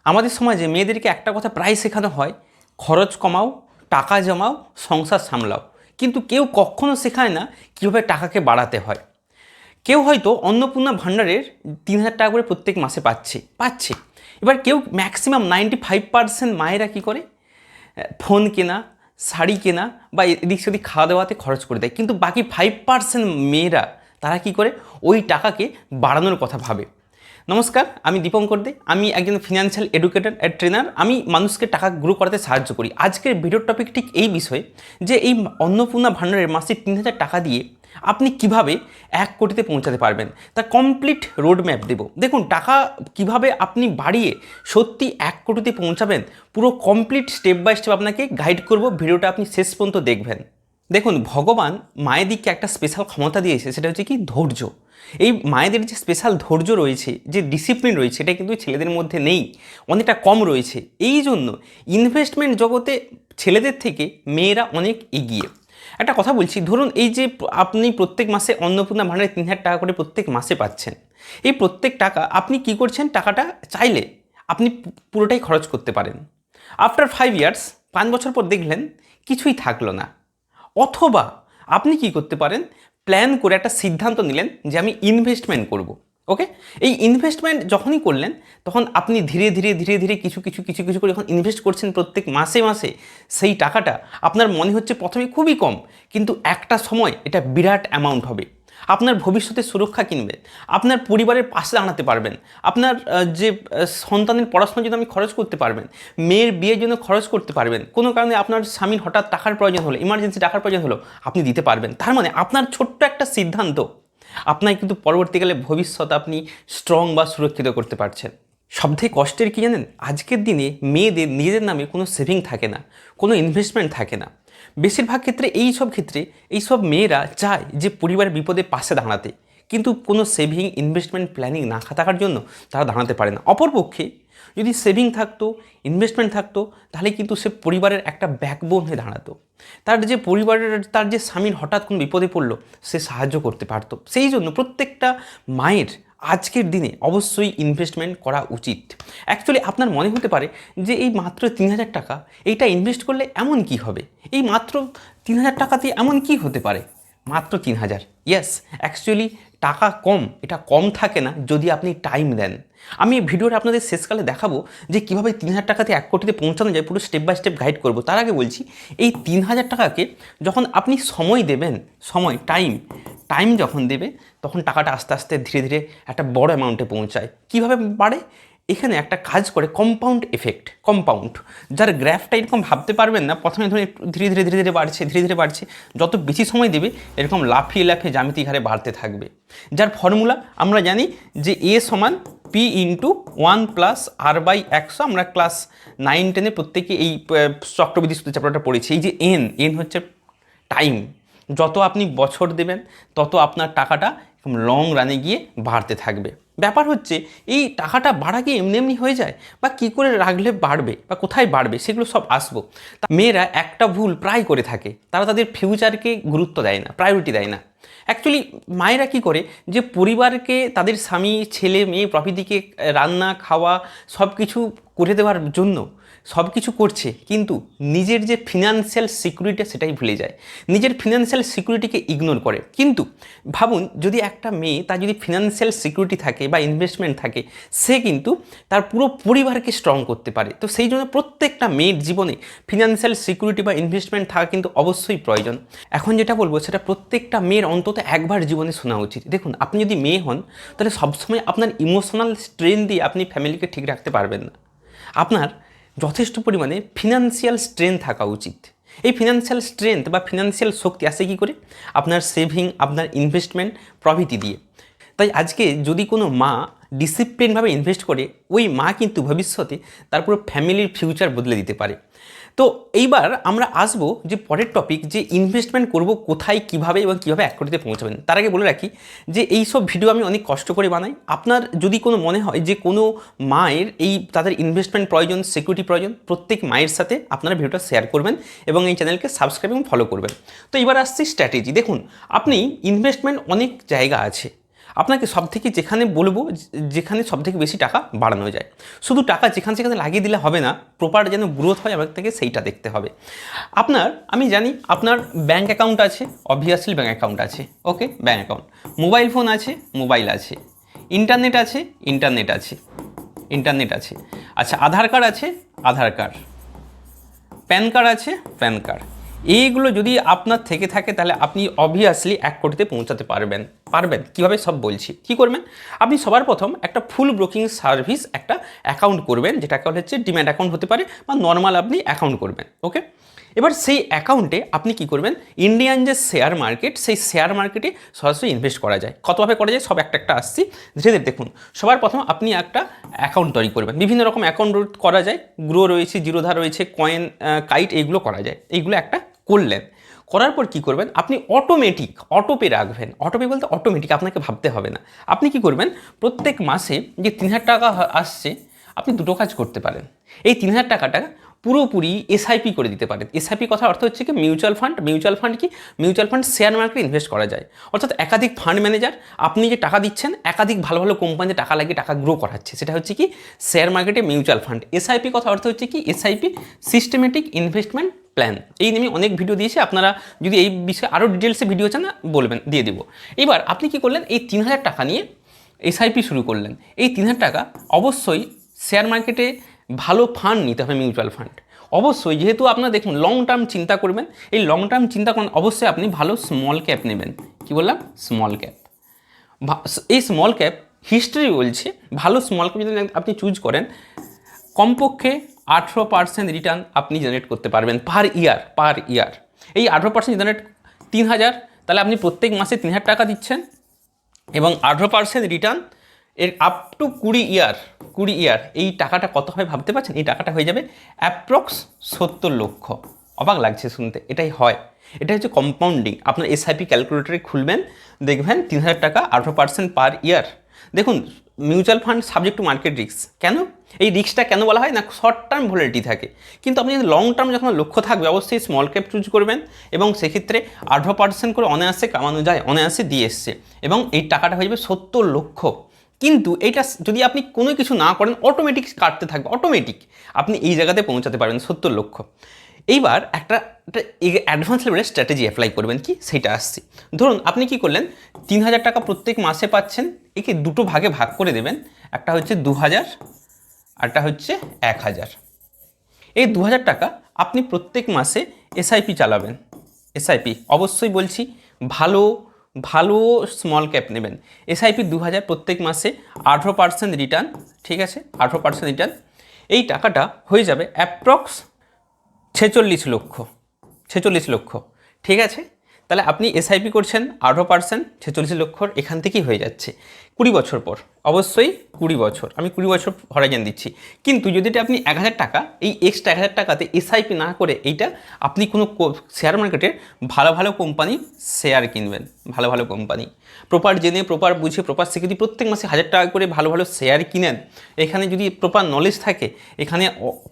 আমাদের সমাজে মেয়েদেরকে একটা কথা প্রায় শেখানো হয়, খরচ কমাও, টাকা জমাও, সংসার সামলাও। কিন্তু কেউ কখনো শেখায় না কীভাবে টাকাকে বাড়াতে হয়। কেউ হয়তো অন্নপূর্ণা ভাণ্ডারের 3,000 টাকা করে প্রত্যেক মাসে পাচ্ছে। এবার কেউ ম্যাক্সিমাম 95% মায়েরা কী করে, ফোন কেনা, শাড়ি কেনা বা এদিক সেদিক খাওয়া দাওয়াতে খরচ করে দেয়। কিন্তু বাকি 5% মেয়েরা তারা কী করে, ওই টাকাকে বাড়ানোর কথা ভাবে। নমস্কার, আমি দীপঙ্কর দে। আমি একজন ফিনান্সিয়াল এডুকেটর অ্যান্ড ট্রেনার। আমি মানুষকে টাকা গ্রো করাতে সাহায্য করি। আজকের ভিডিওর টপিক ঠিক এই বিষয়ে যে এই অন্নপূর্ণা ভাণ্ডারের মাসে 3,000 টাকা দিয়ে আপনি কিভাবে 1 কোটিতে পৌঁছাতে পারবেন, তার কমপ্লিট রোড ম্যাপ দেব। দেখুন, টাকা কিভাবে আপনি বাড়িয়ে সত্যি 1 কোটিতে পৌঁছাবেন, পুরো কমপ্লিট স্টেপ বাই স্টেপ আপনাকে গাইড করব। ভিডিওটা আপনি শেষ পর্যন্ত দেখবেন। দেখুন, ভগবান মায়েদিকে একটা স্পেশাল ক্ষমতা দিয়েছে, সেটা হচ্ছে কি ধৈর্য। এই মায়েদের যে স্পেশাল ধৈর্য রয়েছে, যে ডিসিপ্লিন রয়েছে, এটা কিন্তু ছেলেদের মধ্যে নেই, অনেকটা কম রয়েছে। এই জন্য ইনভেস্টমেন্ট জগতে ছেলেদের থেকে মেয়েরা অনেক এগিয়ে। একটা কথা বলছি, ধরুন এই যে আপনি প্রত্যেক মাসে অন্নপূর্ণা ভাণ্ডারে 3,000 টাকা করে প্রত্যেক মাসে পাচ্ছেন। এই প্রত্যেক টাকা আপনি কি করছেন, টাকাটা চাইলে আপনি পুরোটাই খরচ করতে পারেন। আফটার 5 ইয়ার্স, 5 বছর পর দেখলেন কিছুই থাকলো না। অথবা আপনি কি করতে পারেন, প্ল্যান করে একটা সিদ্ধান্ত নিলেন যে আমি ইনভেস্টমেন্ট করব। ওকে, এই ইনভেস্টমেন্ট যখনই করলেন তখন আপনি ধীরে ধীরে কিছু করে যখন ইনভেস্ট করছেন প্রত্যেক মাসে মাসে, সেই টাকাটা আপনার মনে হচ্ছে প্রথমে খুবই কম, কিন্তু একটা সময় এটা বিরাট অ্যামাউন্ট হবে। আপনার ভবিষ্যতের সুরক্ষা কিনবে, আপনার পরিবারের পাশে দাঁড়াতে পারবেন, আপনার যে সন্তানের পড়াশোনার জন্য আপনি খরচ করতে পারবেন, মেয়ের বিয়ের জন্য খরচ করতে পারবেন। কোনো কারণে আপনার স্বামীর হঠাৎ টাকার প্রয়োজন হলো, ইমার্জেন্সি টাকার প্রয়োজন হলো, আপনি দিতে পারবেন। তার মানে আপনার ছোট্ট একটা সিদ্ধান্ত আপনার কিন্তু পরবর্তীকালে ভবিষ্যৎ আপনি স্ট্রং বা সুরক্ষিত করতে পারছেন। সবথেকে কষ্টের কি জানেন, আজকের দিনে মেয়েদের নিজেদের নামে কোনো সেভিং থাকে না, কোনো ইনভেস্টমেন্ট থাকে না। বেশিরভাগ ক্ষেত্রে এইসব মেয়েরা চায় যে পরিবারের বিপদে পাশে দাঁড়াতে, কিন্তু কোনো সেভিং ইনভেস্টমেন্ট প্ল্যানিং না থাকার জন্য তারা দাঁড়াতে পারে না। অপরপক্ষে যদি সেভিং থাকতো, ইনভেস্টমেন্ট থাকতো, তাহলে কিন্তু সে পরিবারের একটা ব্যাকবোন হয়ে দাঁড়াতো। তার যে স্বামীর হঠাৎ কোনো বিপদে পড়লো, সে সাহায্য করতে পারতো। সেই জন্য প্রত্যেকটা মায়ের আজকের দিনে অবশ্যই ইনভেস্টমেন্ট করা উচিত। অ্যাকচুয়ালি আপনার মনে হতে পারে যে এই মাত্র 3,000 টাকা, এইটা ইনভেস্ট করলে এমন কি হবে, এই মাত্র 3,000 টাকা দিয়ে এমন কি হতে পারে। মাত্র 3,000, ইয়েস, অ্যাকচুয়ালি টাকা কম, এটা কম থাকে না যদি আপনি টাইম দেন। আমি এই ভিডিওটা আপনাদের শেষকালে দেখাবো যে কীভাবে 3,000 টাকাতে 1 কোটিতে পৌঁছানো যায়, পুরো স্টেপ বাই স্টেপ গাইড করবো। তার আগে বলছি, এই 3,000 টাকাকে যখন আপনি সময় দেবেন, টাইম যখন দেবে, তখন টাকাটা আস্তে আস্তে ধীরে ধীরে একটা বড় অ্যামাউন্টে পৌঁছায়। কীভাবে বাড়ে, এখানে একটা কাজ করে কম্পাউন্ড এফেক্ট। কম্পাউন্ড, যার গ্রাফটা এরকম ভাবতে পারবেন না, প্রথমে ধরুন ধীরে ধীরে বাড়ছে, যত বেশি সময় দেবে এরকম লাফিয়ে জ্যামিতিক হারে বাড়তে থাকবে। যার ফর্মুলা আমরা জানি যে এ সমান পি ইন্টু 1+r/100। আমরা ক্লাস 9-10-এ প্রত্যেকে এই চক্রবৃদ্ধি সূত্র চ্যাপ্টারটা পড়েছি। এই যে এন হচ্ছে টাইম, যত আপনি বছর দেবেন তত আপনার টাকাটা লং রানে গিয়ে বাড়তে থাকবে। ব্যাপার হচ্ছে এই টাকাটা বাড়া কি এমনি হয়ে যায়, বা কী করে রাখলে বাড়বে বা কোথায় বাড়বে, সেগুলো সব আসবো। মেয়েরা একটা ভুল প্রায় করে থাকে, তারা তাদের ফিউচারকে গুরুত্ব দেয় না, প্রায়োরিটি দেয় না। অ্যাকচুয়ালি মায়েরা কী করে, যে পরিবারকে, তাদের স্বামী, ছেলে মেয়ে প্রভৃতিকে রান্না খাওয়া সব কিছু করে দেওয়ার জন্য সব কিছু করছে, কিন্তু নিজের যে ফিনান্সিয়াল সিকিউরিটি সেটাই ভুলে যায়, নিজের ফিনান্সিয়াল সিকিউরিটিকে ইগনোর করে। কিন্তু ভাবুন, যদি একটা মেয়ে, তার যদি ফিনান্সিয়াল সিকিউরিটি থাকে বা ইনভেস্টমেন্ট থাকে, সে কিন্তু তার পুরো পরিবারকে স্ট্রং করতে পারে। তো সেই জন্য প্রত্যেকটা মেয়ের জীবনে ফিনান্সিয়াল সিকিউরিটি বা ইনভেস্টমেন্ট থাকা কিন্তু অবশ্যই প্রয়োজন। এখন যেটা বলবো, সেটা প্রত্যেকটা মেয়ের অন্তত একবার জীবনে শোনা উচিত। দেখুন, আপনি যদি মেয়ে হন, তাহলে সবসময় আপনার ইমোশনাল স্ট্রেন দিয়ে আপনি ফ্যামিলিকে ঠিক রাখতে পারবেন না। আপনার যথেষ্ট পরিমাণে ফিনান্সিয়াল স্ট্রেংথ থাকা উচিত। এই ফিনান্সিয়াল স্ট্রেংথ বা ফিনান্সিয়াল শক্তি আসে কী করে, আপনার সেভিং, আপনার ইনভেস্টমেন্ট প্রভৃতি দিয়ে। তাই আজকে যদি কোনো মা ডিসিপ্লিনভাবে ইনভেস্ট করে, ওই মা কিন্তু ভবিষ্যতে তার পুরো ফ্যামিলির ফিউচার বদলে দিতে পারে। তো এইবার আমরা আসবো যে পরের টপিক, যে ইনভেস্টমেন্ট করব কোথায়, কিভাবে এবং কীভাবে 1 কোটিতে পৌঁছাবেন। তার আগে বলে রাখি যে এই সব ভিডিও আমি অনেক কষ্ট করে বানাই। আপনার যদি কোনো মনে হয় যে কোনো মায়ের তাদের ইনভেস্টমেন্ট প্রয়োজন, সিকিউরিটি প্রয়োজন, প্রত্যেক মায়ের সাথে আপনারা ভিডিওটা শেয়ার করবেন এবং এই চ্যানেলকে সাবস্ক্রাইব এবং ফলো করবেন। তো এবার আসছি স্ট্র্যাটেজি। দেখুন, আপনি ইনভেস্টমেন্ট অনেক জায়গা আছে। আপনাকে সবথেকে যেখানে বলবো যেখানে সবথেকে বেশি টাকা বাড়ানো যায়। শুধু টাকা যেখানে সেখানে লাগিয়ে দিলে হবে না, প্রপার যেন গ্রোথ হয় আমার থেকে সেইটা দেখতে হবে। আমি জানি আপনার ব্যাঙ্ক অ্যাকাউন্ট আছে, অবভিয়াসলি ব্যাঙ্ক অ্যাকাউন্ট আছে, ওকে ব্যাঙ্ক অ্যাকাউন্ট, মোবাইল ফোন আছে, মোবাইল আছে, ইন্টারনেট আছে, ইন্টারনেট আছে, ইন্টারনেট আছে, আচ্ছা আধার কার্ড আছে, আধার কার্ড, প্যান কার্ড আছে, প্যান কার্ড। এইগুলো যদি আপনার থেকে থাকে তাহলে আপনি অবভিয়াসলি 1 কোটিতে পৌঁছাতে পারবেন। কীভাবে সব বলছি। কী করবেন, আপনি সবার প্রথম একটা ফুল ব্রোকিং সার্ভিস একটা অ্যাকাউন্ট করবেন, যেটা হচ্ছে ডিম্যাট অ্যাকাউন্ট হতে পারে বা নর্মাল আপনি অ্যাকাউন্ট করবেন, ওকে। এবার সেই অ্যাকাউন্টে আপনি কি করবেন, ইন্ডিয়ান যে শেয়ার মার্কেট, সেই শেয়ার মার্কেটে সরাসরি ইনভেস্ট করা যায়। কতভাবে করা যায় সব একটা আসছি ধীরে ধীরে দেখুন। সবার প্রথম আপনি একটা অ্যাকাউন্ট তৈরি করবেন, বিভিন্ন রকম অ্যাকাউন্ট করা যায়, গ্রো রয়েছে, জিরোধা রয়েছে, কয়েন, কাইট, এইগুলো করা যায়। এইগুলো একটা করলেন, করার পর কি করবেন, আপনি অটোপে রাখবেন। অটোপে বলতে অটোমেটিক, আপনাকে ভাবতে হবে না। আপনি কি করবেন, প্রত্যেক মাসে যে 3000 টাকা আসছে, আপনি দুটো কাজ করতে পারেন। এই 3000 টাকাটা পুরোপুরি এসআইপি করে দিতে পারেন। এসআইপি কথা অর্থ হচ্ছে কি মিউচুয়াল ফান্ড। মিউচুয়াল ফান্ড কি, মিউচুয়াল ফান্ড শেয়ার মার্কেটে ইনভেস্ট করা যায়। অর্থাৎ একাধিক ফান্ড ম্যানেজার আপনি যে টাকা দিচ্ছেন, একাধিক ভালো ভালো কোম্পানিতে টাকা লাগিয়ে টাকা গ্রো করাচ্ছে, সেটা হচ্ছে কি শেয়ার মার্কেটে মিউচুয়াল ফান্ড। এসআইপি কথা অর্থ হচ্ছে কি, এসআইপি সিস্টেমেটিক ইনভেস্টমেন্ট প্ল্যান। এই নিয়ে আমি অনেক ভিডিও দিয়েছি, আপনারা যদি এই বিষয়ে আরও ডিটেলসে ভিডিও চান না বলবেন, দিয়ে দেবো। এবার আপনি কি করলেন, এই 3000 টাকা নিয়ে এসআইপি শুরু করলেন। এই 3000 টাকা অবশ্যই শেয়ার মার্কেটে ভালো ফান্ড নিতে হবে, মিউচুয়াল ফান্ড অবশ্যই। যেহেতু আপনারা দেখুন লং টার্ম চিন্তা করবেন, এই লং টার্ম চিন্তা করেন অবশ্যই আপনি ভালো স্মল ক্যাপ নেবেন। কি বললাম, স্মল ক্যাপ। এই স্মল ক্যাপ হিস্ট্রি বলছে ভালো স্মল ক্যাপ যদি আপনি চুজ করেন, কমপক্ষে 18% রিটার্ন আপনি জেনারেট করতে পারবেন পার ইয়ার। এই 18% জেনারেট 3000, তাহলে আপনি প্রত্যেক মাসে 3000 টাকা দিচ্ছেন এবং 18% রিটার্ন এর আপ টু 20 ইয়ার। এই টাকাটা কত হবে ভাবতে পারছেন? এই টাকাটা হয়ে যাবে অ্যাপ্রক্স 70 লক্ষ। অবাক লাগছে শুনতে, এটাই হয়। এটা হচ্ছে কম্পাউন্ডিং। আপনার এসআইপি ক্যালকুলেটরে খুলবেন, দেখবেন 3000 টাকা 18% পার ইয়ার। দেখুন mutual fund subject to market risk. কেন এই রিস্কটা কেন বলা হয় না, শর্ট টার্ম ভলিটিলিটি থাকে, কিন্তু আপনি লং টার্ম যখন লক্ষ্য থাকবে অবশ্যই স্মল ক্যাপ চুজ করবেন এবং সেক্ষেত্রে 18% করে অনায়াসে কামানো যায়, অনায়াসে দিয়ে এসছে এবং এই টাকাটা হয়ে যাবে 70 লক্ষ। কিন্তু এইটা যদি আপনি কোনো কিছু না করেন অটোমেটিক কাটতে থাকবে, অটোমেটিক আপনি এই জায়গাতে পৌঁছাতে পারবেন 70 লক্ষ। এইবার একটা অ্যাডভান্স লেভেলের স্ট্র্যাটেজি অ্যাপ্লাই করবেন, কি সেইটা আসছি। ধরুন আপনি কি করলেন, 3000 টাকা প্রত্যেক মাসে পাচ্ছেন, একে দুটো ভাগে ভাগ করে দেবেন, একটা হচ্ছে 2000, আরটা হচ্ছে 1000। এই 2000 টাকা আপনি প্রত্যেক মাসে এসআইপি চালাবেন। এসআইপি অবশ্যই বলছি ভালো স্মল ক্যাপ নেবেন। এসআইপি 2000 প্রত্যেক মাসে 18% রিটার্ন, ঠিক আছে 18% রিটার্ন। এই টাকাটা হয়ে যাবে অ্যাপ্রক্স 46 লক্ষ, ঠিক আছে। তাহলে আপনি এসআইপি করছেন 18%, 46 লক্ষর এখান থেকেই হয়ে যাচ্ছে 20 বছর পর, অবশ্যই 20 বছর, আমি 20 বছর হরাইজান দিচ্ছি। কিন্তু যদি এটা আপনি 1000 টাকা, এই এক্সট্রা 1000 টাকাতে এসআইপি না করে এইটা আপনি কোনো শেয়ার মার্কেটের ভালো কোম্পানি শেয়ার কিনবেন, ভালো কোম্পানি প্রপার জেনে, প্রপার বুঝে, প্রপার শিখে যদি প্রত্যেক মাসে 1000 টাকা করে ভালো শেয়ার কিনেন, এখানে যদি প্রপার নলেজ থাকে, এখানে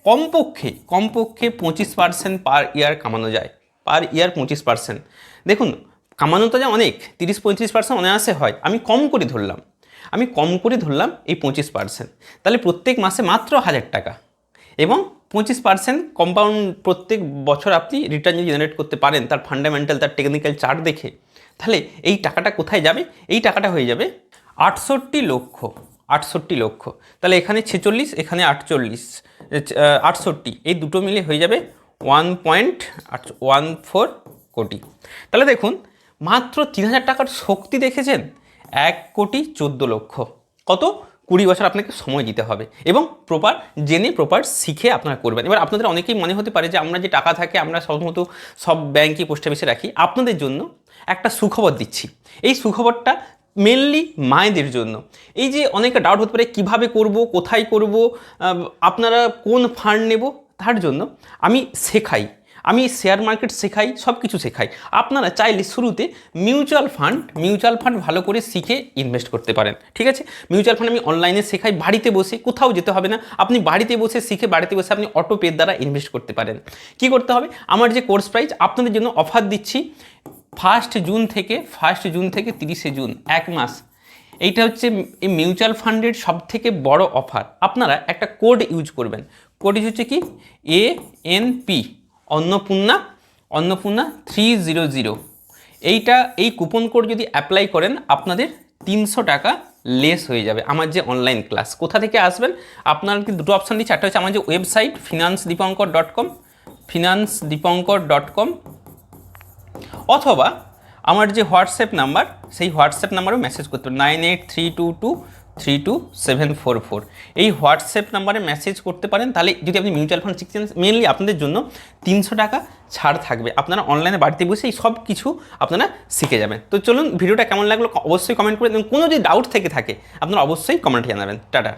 কমপক্ষে 25% পার ইয়ার কামানো যায়, পার ইয়ার 25%। দেখুন কামানো তো যা অনেক, 30-35% অনায়াসে হয়। আমি কম করে ধরলাম এই 25%, তাহলে প্রত্যেক মাসে মাত্র 1000 টাকা এবং 25% কম্পাউন্ড প্রত্যেক বছর আপনি রিটার্ন যদি জেনারেট করতে পারেন, তার ফান্ডামেন্টাল, তার টেকনিক্যাল চার্ট দেখে, তাহলে এই টাকাটা কোথায় যাবে? এই টাকাটা হয়ে যাবে 68 লক্ষ। তাহলে এখানে 46, এখানে 48, 68, এই দুটো মিলে হয়ে যাবে 1.14 কোটি। তাহলে দেখুন মাত্র 3000 টাকার শক্তি দেখেছেন, 1.14 লক্ষ। কত? 20 বছর আপনাকে সময় দিতে হবে এবং প্রপার জেনে, প্রপার শিখে আপনারা করবেন। এবার আপনাদের অনেকেই মনে হতে পারে যে আমরা যে টাকা থাকে আমরা সব ব্যাংকে, পোস্ট অফিসে রাখি। আপনাদের জন্য একটা সুখবর দিচ্ছি। এই সুখবরটা মেনলি মায়েদের জন্য। এই যে অনেকে ডাউট হতে পারে কীভাবে করব, কোথায় করব, আপনারা কোন ফান্ড নেব, তার জন্য আমি শেয়ার মার্কেট শেখাই, সব কিছু শেখাই। আপনারা চাইলে শুরুতে মিউচুয়াল ফান্ড ভালো করে শিখে ইনভেস্ট করতে পারেন, ঠিক আছে। মিউচুয়াল ফান্ড আমি অনলাইনে শেখাই, বাড়িতে বসে, কোথাও যেতে হবে না। আপনি বাড়িতে বসে শিখে, বাড়িতে বসে আপনি অটোপের দ্বারা ইনভেস্ট করতে পারেন। কি করতে হবে? আমার যে কোর্স প্রাইস আপনাদের জন্য অফার দিচ্ছি 1 জুন থেকে 30 জুন, 1 মাস এইটা হচ্ছে এই মিউচুয়াল ফান্ডের সবথেকে বড় অফার। আপনারা একটা কোড ইউজ করবেন, কোড হচ্ছে কি ANP অন্নপূর্ণা 300। এই কুপন কোড যদি অ্যাপ্লাই করেন আপনাদের 300 টাকা লেস হয়ে যাবে আমার যে অনলাইন ক্লাস। কোথা থেকে আসবেন, আপনার কি দুটো অপশান দিচ্ছে, একটা হচ্ছে আমার যে ওয়েবসাইট financedipankar.com অথবা আমার যে হোয়াটসঅ্যাপ নাম্বার, সেই হোয়াটসঅ্যাপ নাম্বারেও মেসেজ করতে পারেন 9832232744। এই হোয়াটসঅ্যাপ নাম্বারে মেসেজ করতে পারেন। তাহলে যদি আপনি মিউচুয়াল ফান্ড শিখছেন, মেনলি আপনাদের জন্য 300 টাকা ছাড় থাকবে। আপনারা অনলাইনে বাড়িতে বসে এই সব কিছু আপনারা শিখে যাবেন। তো চলুন, ভিডিওটা কেমন লাগলো অবশ্যই কমেন্ট করে, কোনো যদি ডাউট থেকে থাকে আপনারা অবশ্যই কমেন্টে জানাবেন। টাটা।